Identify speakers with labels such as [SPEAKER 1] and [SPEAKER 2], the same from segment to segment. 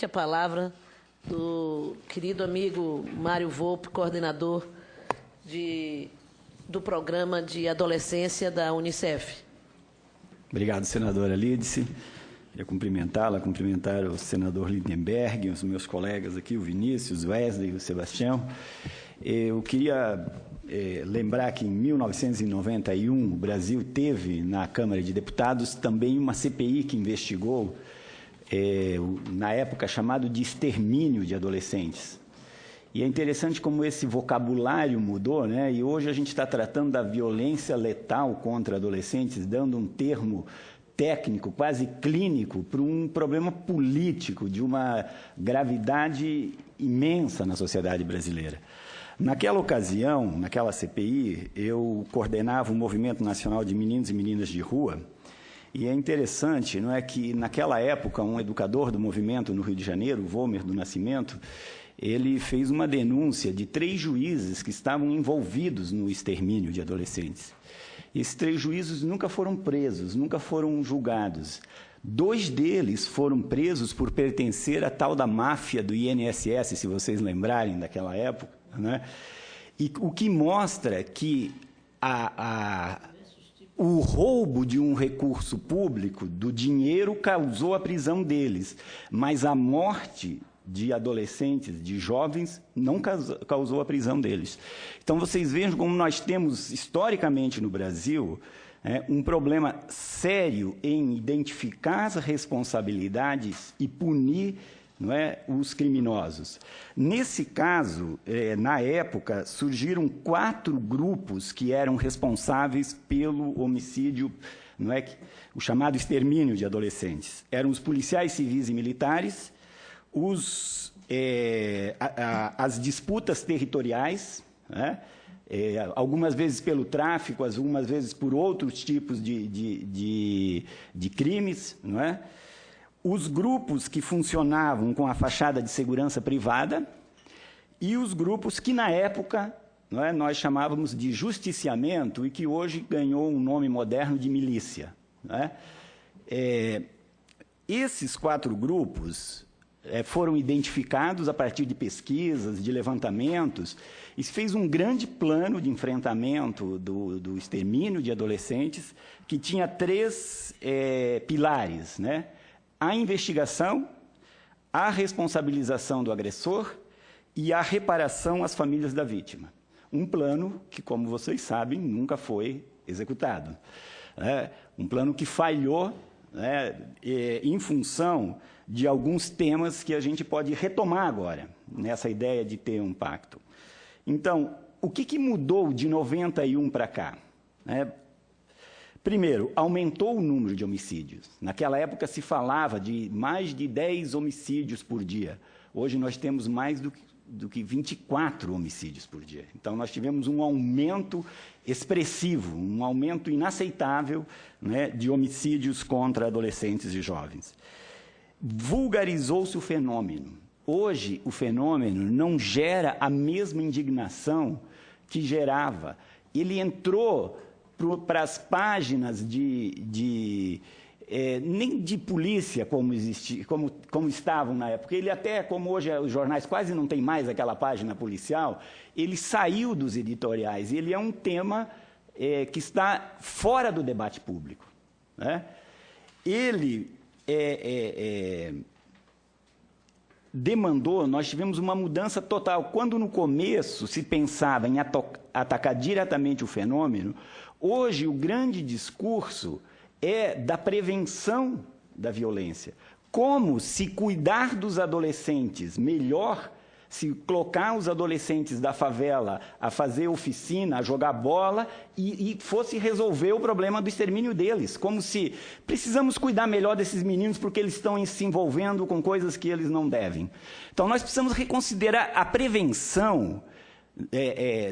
[SPEAKER 1] a palavra do querido amigo Mário Volpi, coordenador do programa de adolescência da Unicef.
[SPEAKER 2] Obrigado, senadora Lídice. Queria cumprimentá-la, cumprimentar o senador Lindenberg, os meus colegas aqui, o Vinícius, o Wesley, o Sebastião. Eu queria lembrar que em 1991 o Brasil teve na Câmara de Deputados também uma CPI que investigou, na época chamado de extermínio de adolescentes. E é interessante como esse vocabulário mudou, né? E hoje a gente está tratando da violência letal contra adolescentes, dando um termo técnico, quase clínico, para um problema político de uma gravidade imensa na sociedade brasileira. Naquela ocasião, naquela CPI, eu coordenava o Movimento Nacional de Meninos e Meninas de Rua, e é interessante, não é, que naquela época um educador do movimento no Rio de Janeiro, o Volmer do Nascimento, ele fez uma denúncia de 3 juízes que estavam envolvidos no extermínio de adolescentes. Esses 3 juízes nunca foram presos, nunca foram julgados. 2 deles foram presos por pertencer à tal da máfia do INSS, se vocês lembrarem daquela época, né? E o que mostra que o roubo de um recurso público, do dinheiro, causou a prisão deles, mas a morte de adolescentes, de jovens, não causou a prisão deles. Então, vocês vejam como nós temos, historicamente no Brasil, um problema sério em identificar as responsabilidades e punir, não é, os criminosos. Nesse caso, na época, surgiram 4 grupos que eram responsáveis pelo homicídio, não é, o chamado extermínio de adolescentes. Eram os policiais civis e militares, as disputas territoriais, né? Algumas vezes pelo tráfico, algumas vezes por outros tipos de crimes, não é? Os grupos que funcionavam com a fachada de segurança privada e os grupos que, na época, não é, nós chamávamos de justiciamento e que hoje ganhou um nome moderno de milícia. Não é? Esses 4 grupos foram identificados a partir de pesquisas, de levantamentos, e se fez um grande plano de enfrentamento do extermínio de adolescentes, que tinha 3 pilares, né? A investigação, a responsabilização do agressor e a reparação às famílias da vítima. Um plano que, como vocês sabem, nunca foi executado. Um plano que falhou, né, em função de alguns temas que a gente pode retomar agora, nessa ideia de ter um pacto. Então, o que mudou de 91 para cá? Primeiro, aumentou o número de homicídios. Naquela época se falava de mais de 10 homicídios por dia. Hoje nós temos mais do que 24 homicídios por dia. Então, nós tivemos um aumento expressivo, um aumento inaceitável, né, de homicídios contra adolescentes e jovens. Vulgarizou-se o fenômeno. Hoje, o fenômeno não gera a mesma indignação que gerava. Ele entrou para as páginas nem de polícia como estavam na época. Ele até, como hoje os jornais quase não têm mais aquela página policial, ele saiu dos editoriais. Ele é um tema que está fora do debate público, né? Ele demandou, nós tivemos uma mudança total. Quando no começo se pensava em atacar diretamente o fenômeno, hoje o grande discurso é da prevenção da violência. Como se cuidar dos adolescentes melhor, se colocar os adolescentes da favela a fazer oficina, a jogar bola, e fosse resolver o problema do extermínio deles. Como se precisamos cuidar melhor desses meninos porque eles estão se envolvendo com coisas que eles não devem. Então, nós precisamos reconsiderar a prevenção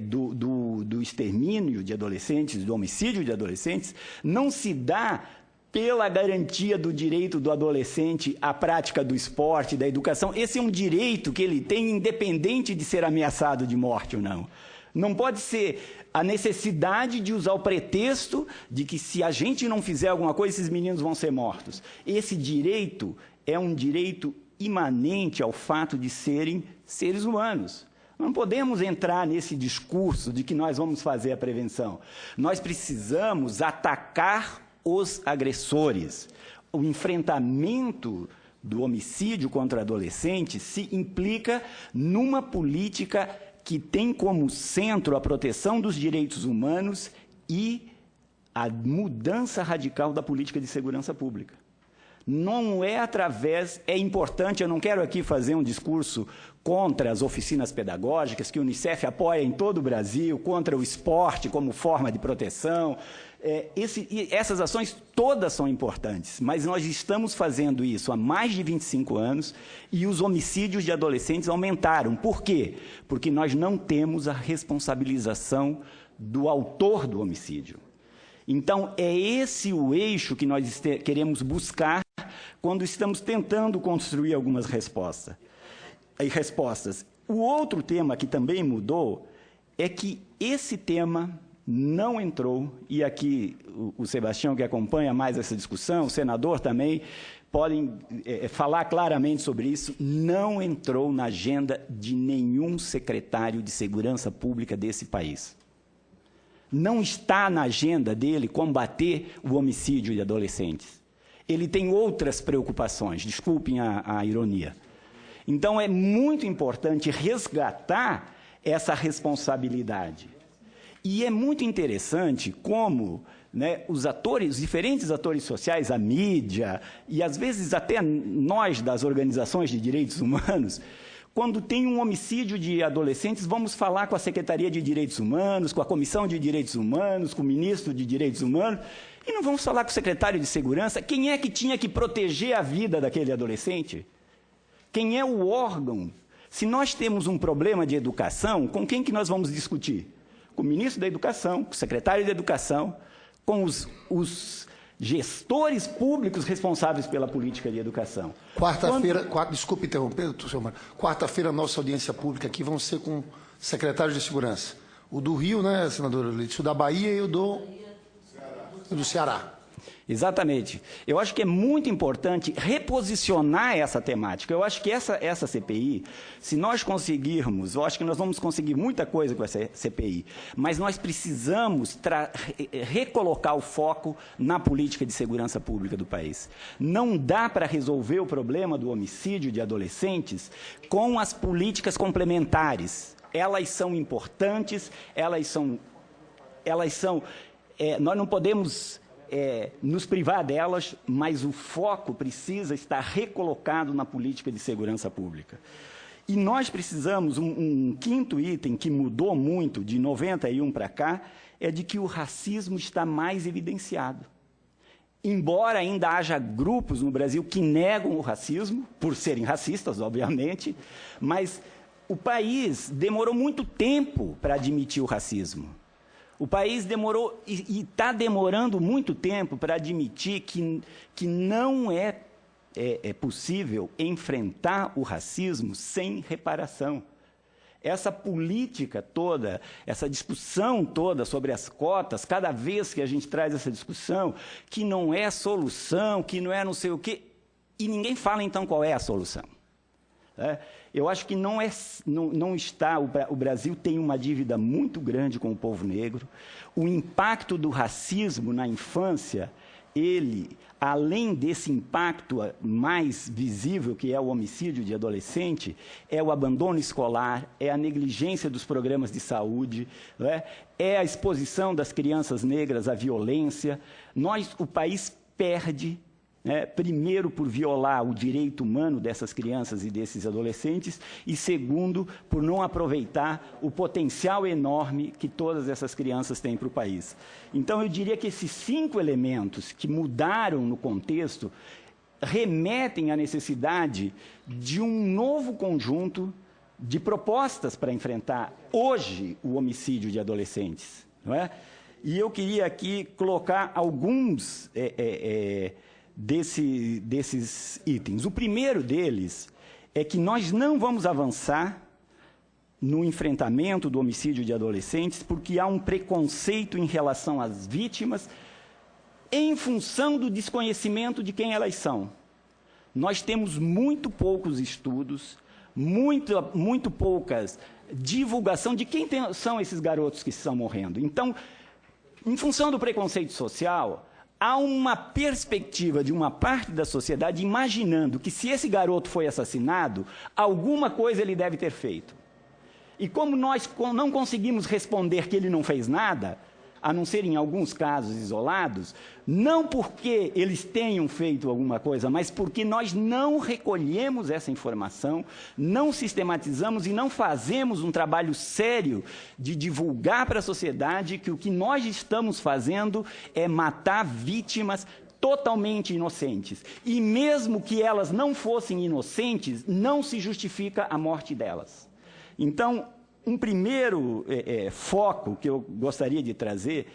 [SPEAKER 2] do extermínio de adolescentes, do homicídio de adolescentes, não se dá pela garantia do direito do adolescente à prática do esporte, da educação. Esse é um direito que ele tem, independente de ser ameaçado de morte ou não. Não pode ser a necessidade de usar o pretexto de que, se a gente não fizer alguma coisa, esses meninos vão ser mortos. Esse direito é um direito imanente ao fato de serem seres humanos. Não podemos entrar nesse discurso de que nós vamos fazer a prevenção. Nós precisamos atacar os agressores. O enfrentamento do homicídio contra adolescentes se implica numa política que tem como centro a proteção dos direitos humanos e a mudança radical da política de segurança pública. Não é através... É importante, eu não quero aqui fazer um discurso contra as oficinas pedagógicas, que o Unicef apoia em todo o Brasil, contra o esporte como forma de proteção. Essas ações todas são importantes, mas nós estamos fazendo isso há mais de 25 anos e os homicídios de adolescentes aumentaram. Por quê? Porque nós não temos a responsabilização do autor do homicídio. Então, é esse o eixo que nós queremos buscar quando estamos tentando construir algumas respostas. O outro tema que também mudou é que esse tema não entrou, e aqui o Sebastião, que acompanha mais essa discussão, o senador também, podem falar claramente sobre isso, não entrou na agenda de nenhum secretário de segurança pública desse país. Não está na agenda dele combater o homicídio de adolescentes. Ele tem outras preocupações, desculpem a ironia. Então, é muito importante resgatar essa responsabilidade. E é muito interessante como, né, os diferentes atores sociais, a mídia, e às vezes até nós das organizações de direitos humanos, quando tem um homicídio de adolescentes, vamos falar com a Secretaria de Direitos Humanos, com a Comissão de Direitos Humanos, com o Ministro de Direitos Humanos, e não vamos falar com o Secretário de Segurança. Quem é que tinha que proteger a vida daquele adolescente? Quem é o órgão? Se nós temos um problema de educação, com quem que nós vamos discutir? Com o Ministro da Educação, com o Secretário de Educação, com os gestores públicos responsáveis pela política de educação.
[SPEAKER 3] Quarta-feira, desculpe interromper, senhor Mário. Quarta-feira, a nossa audiência pública aqui vão ser com secretários de segurança. O do Rio, né, senador Lídice? O da Bahia e o do Ceará.
[SPEAKER 2] Exatamente. Eu acho que é muito importante reposicionar essa temática. Eu acho que essa CPI, se nós conseguirmos, eu acho que nós vamos conseguir muita coisa com essa CPI, mas nós precisamos recolocar o foco na política de segurança pública do país. Não dá para resolver o problema do homicídio de adolescentes com as políticas complementares. Elas são importantes, nós não podemos nos privar delas, mas o foco precisa estar recolocado na política de segurança pública. E nós precisamos, um quinto item que mudou muito de 91 para cá, é de que o racismo está mais evidenciado. Embora ainda haja grupos no Brasil que negam o racismo, por serem racistas, obviamente, mas o país demorou muito tempo para admitir o racismo. O país demorou e está demorando muito tempo para admitir que não é possível enfrentar o racismo sem reparação. Essa política toda, essa discussão toda sobre as cotas, cada vez que a gente traz essa discussão, que não é solução, que não é não sei o quê, e ninguém fala então qual é a solução. Eu acho que não está... O Brasil tem uma dívida muito grande com o povo negro. O impacto do racismo na infância, além desse impacto mais visível, que é o homicídio de adolescente, é o abandono escolar, é a negligência dos programas de saúde, é a exposição das crianças negras à violência. O país perde... primeiro, por violar o direito humano dessas crianças e desses adolescentes, e segundo, por não aproveitar o potencial enorme que todas essas crianças têm para o país. Então, eu diria que esses 5 elementos que mudaram no contexto remetem à necessidade de um novo conjunto de propostas para enfrentar hoje o homicídio de adolescentes. Não é? E eu queria aqui colocar alguns... desses itens. O primeiro deles é que nós não vamos avançar no enfrentamento do homicídio de adolescentes porque há um preconceito em relação às vítimas em função do desconhecimento de quem elas são. nós temos muito poucos estudos, muito poucas divulgação de quem são esses garotos que estão morrendo. Então, em função do preconceito social, há uma perspectiva de uma parte da sociedade imaginando que se esse garoto foi assassinado, alguma coisa ele deve ter feito. E como nós não conseguimos responder que ele não fez nada, a não ser em alguns casos isolados, não porque eles tenham feito alguma coisa, mas porque nós não recolhemos essa informação, não sistematizamos e não fazemos um trabalho sério de divulgar para a sociedade que o que nós estamos fazendo é matar vítimas totalmente inocentes. E mesmo que elas não fossem inocentes, não se justifica a morte delas. Então, um primeiro foco que eu gostaria de trazer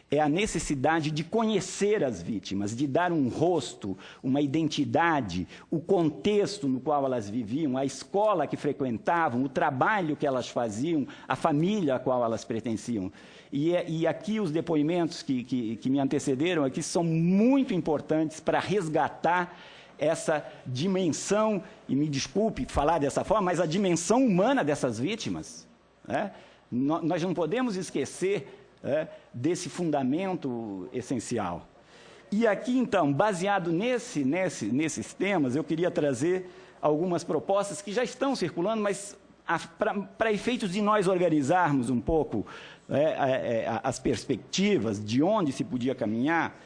[SPEAKER 2] é a necessidade de conhecer as vítimas, de dar um rosto, uma identidade, o contexto no qual elas viviam, a escola que frequentavam, o trabalho que elas faziam, a família a qual elas pertenciam. E aqui os depoimentos que me antecederam aqui são muito importantes para resgatar essa dimensão, e me desculpe falar dessa forma, mas a dimensão humana dessas vítimas. Nós não podemos esquecer desse fundamento essencial. E aqui, então, baseado nesses temas, eu queria trazer algumas propostas que já estão circulando, mas para efeitos de nós organizarmos um pouco as perspectivas de onde se podia caminhar,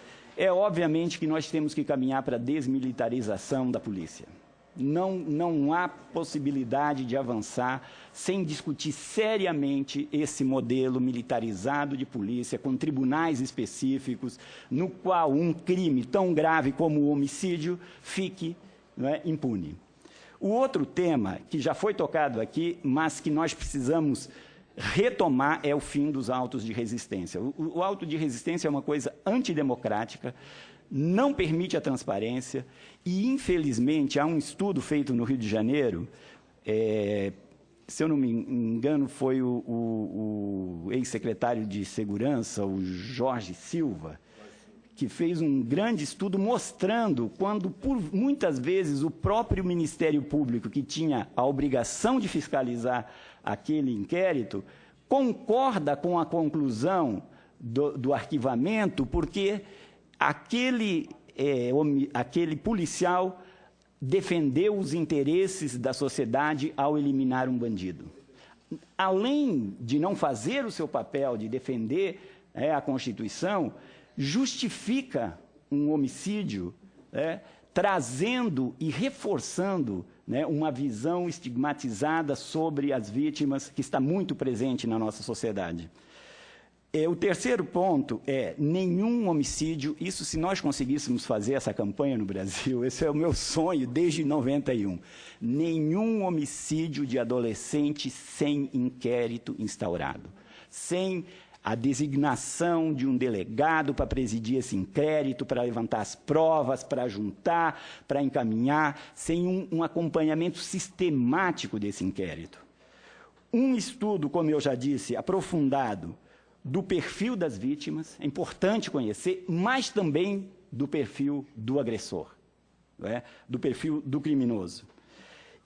[SPEAKER 2] obviamente que nós temos que caminhar para a desmilitarização da polícia. Não há possibilidade de avançar sem discutir seriamente esse modelo militarizado de polícia, com tribunais específicos, no qual um crime tão grave como o homicídio fique impune. O outro tema, que já foi tocado aqui, mas que nós precisamos retomar, é o fim dos autos de resistência. O auto de resistência é uma coisa antidemocrática, não permite a transparência e, infelizmente, há um estudo feito no Rio de Janeiro, se eu não me engano, foi o ex-secretário de Segurança, o Jorge Silva, que fez um grande estudo mostrando quando, por muitas vezes, o próprio Ministério Público, que tinha a obrigação de fiscalizar aquele inquérito, concorda com a conclusão do arquivamento, porque aquele policial defendeu os interesses da sociedade ao eliminar um bandido. Além de não fazer o seu papel de defender a Constituição, justifica um homicídio, trazendo e reforçando uma visão estigmatizada sobre as vítimas que está muito presente na nossa sociedade. O terceiro ponto é nenhum homicídio, isso se nós conseguíssemos fazer essa campanha no Brasil, esse é o meu sonho desde 91, nenhum homicídio de adolescente sem inquérito instaurado, sem a designação de um delegado para presidir esse inquérito, para levantar as provas, para juntar, para encaminhar, sem um acompanhamento sistemático desse inquérito. Um estudo, como eu já disse, aprofundado, do perfil das vítimas, é importante conhecer, mas também do perfil do agressor, do perfil do criminoso.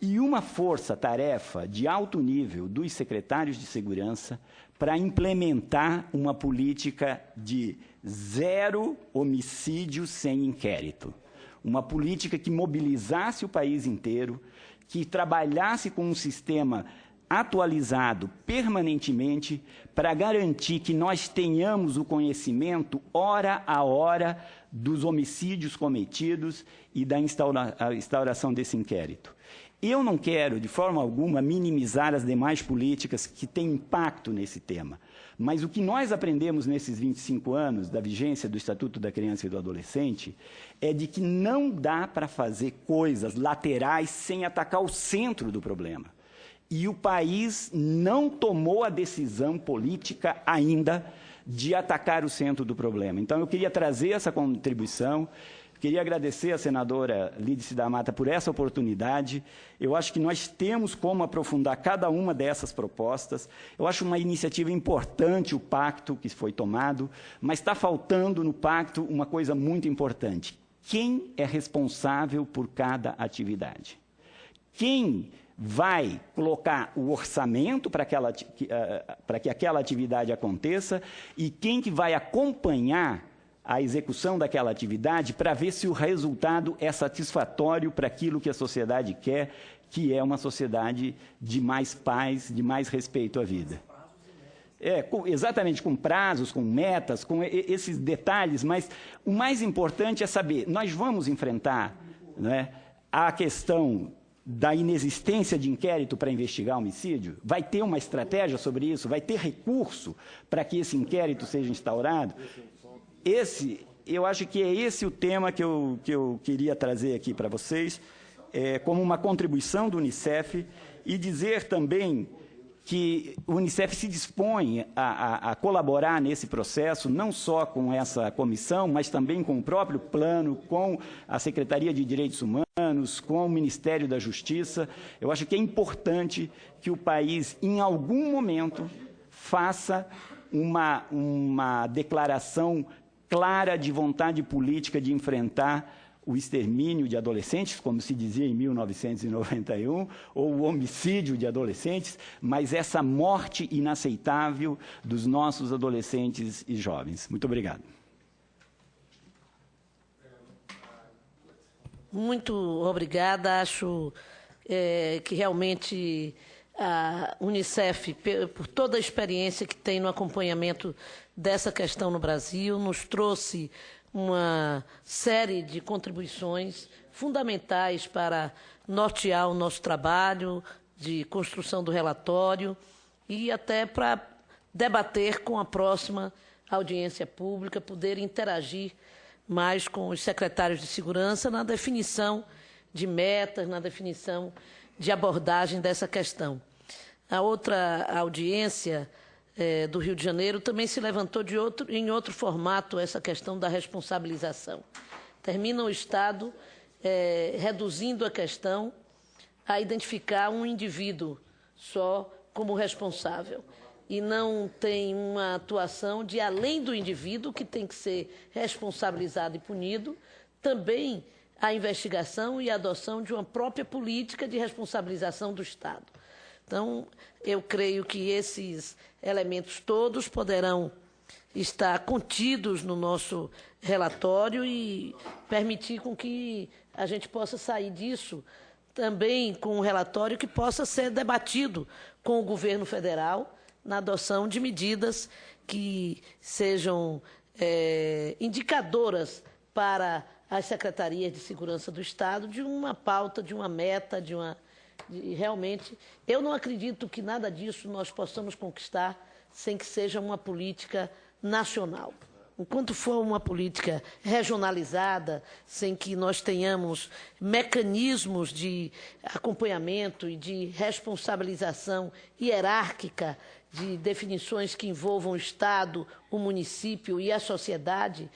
[SPEAKER 2] E uma força-tarefa de alto nível dos secretários de segurança para implementar uma política de zero homicídio sem inquérito. Uma política que mobilizasse o país inteiro, que trabalhasse com um sistema atualizado permanentemente para garantir que nós tenhamos o conhecimento, hora a hora, dos homicídios cometidos e da instauração desse inquérito. Eu não quero, de forma alguma, minimizar as demais políticas que têm impacto nesse tema, mas o que nós aprendemos nesses 25 anos da vigência do Estatuto da Criança e do Adolescente é de que não dá para fazer coisas laterais sem atacar o centro do problema. E o país não tomou a decisão política ainda de atacar o centro do problema. Então, eu queria trazer essa contribuição, queria agradecer à senadora Lídice da Mata por essa oportunidade. Eu acho que nós temos como aprofundar cada uma dessas propostas. Eu acho uma iniciativa importante o pacto que foi tomado, mas está faltando no pacto uma coisa muito importante, quem é responsável por cada atividade. Quem vai colocar o orçamento para que aquela atividade aconteça e quem que vai acompanhar a execução daquela atividade para ver se o resultado é satisfatório para aquilo que a sociedade quer, que é uma sociedade de mais paz, de mais respeito à vida. Exatamente, com prazos, com metas, com esses detalhes, mas o mais importante é saber, nós vamos enfrentar, né, a questão da inexistência de inquérito para investigar homicídio? Vai ter uma estratégia sobre isso? Vai ter recurso para que esse inquérito seja instaurado? Eu acho que é esse o tema que eu queria trazer aqui para vocês, como uma contribuição do Unicef, e dizer também que o Unicef se dispõe a colaborar nesse processo, não só com essa comissão, mas também com o próprio plano, com a Secretaria de Direitos Humanos, com o Ministério da Justiça. Eu acho que é importante que o país, em algum momento, faça uma declaração clara de vontade política de enfrentar o extermínio de adolescentes, como se dizia em 1991, ou o homicídio de adolescentes, mas essa morte inaceitável dos nossos adolescentes e jovens. Muito obrigado.
[SPEAKER 1] Muito obrigada. Acho que realmente a Unicef, por toda a experiência que tem no acompanhamento dessa questão no Brasil, nos trouxe uma série de contribuições fundamentais para nortear o nosso trabalho de construção do relatório e até para debater com a próxima audiência pública, poder interagir mais com os secretários de segurança na definição de metas, na definição de abordagem dessa questão. A outra audiência do Rio de Janeiro também se levantou em outro formato essa questão da responsabilização. Termina o Estado reduzindo a questão a identificar um indivíduo só como responsável e não tem uma atuação de além do indivíduo que tem que ser responsabilizado e punido, também a investigação e a adoção de uma própria política de responsabilização do Estado. Então, eu creio que esses elementos todos poderão estar contidos no nosso relatório e permitir com que a gente possa sair disso também com um relatório que possa ser debatido com o governo federal na adoção de medidas que sejam indicadoras para as secretarias de segurança do Estado de uma pauta, de uma meta, realmente, eu não acredito que nada disso nós possamos conquistar sem que seja uma política nacional. Enquanto for uma política regionalizada, sem que nós tenhamos mecanismos de acompanhamento e de responsabilização hierárquica de definições que envolvam o Estado, o município e a sociedade,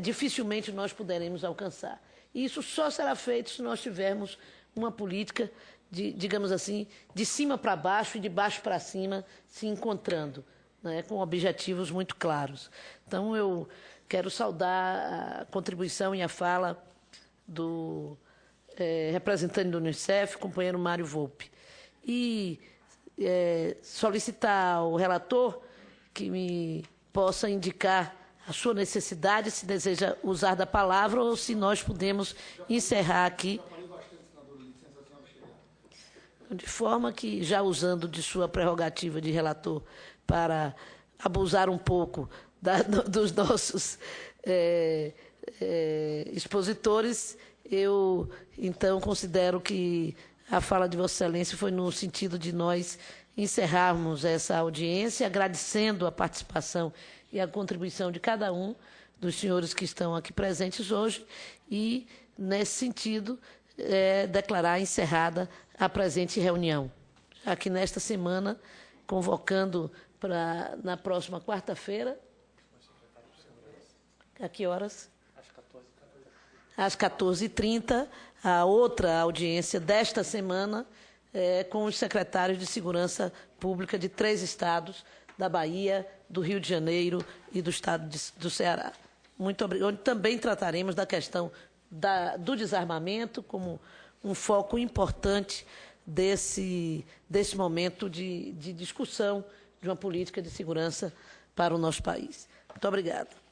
[SPEAKER 1] dificilmente nós poderemos alcançar. E isso só será feito se nós tivermos uma política digamos assim, de cima para baixo e de baixo para cima, se encontrando, né, com objetivos muito claros. Então, eu quero saudar a contribuição e a fala do representante do Unicef, companheiro Mário Volpi. E solicitar ao relator que me possa indicar a sua necessidade, se deseja usar da palavra, ou se nós podemos encerrar aqui. De forma que, já usando de sua prerrogativa de relator para abusar um pouco dos nossos expositores, eu, então, considero que a fala de Vossa Excelência foi no sentido de nós encerrarmos essa audiência, agradecendo a participação e a contribuição de cada um dos senhores que estão aqui presentes hoje e, nesse sentido, declarar encerrada a presente reunião. Aqui nesta semana, convocando na próxima quarta-feira. A que horas? Às 14h30, a outra audiência desta semana com os secretários de Segurança Pública de 3 estados, da Bahia, do Rio de Janeiro e do estado do Ceará. Muito obrigado. Onde também trataremos da questão do desarmamento como um foco importante desse momento de discussão de uma política de segurança para o nosso país. Muito obrigada.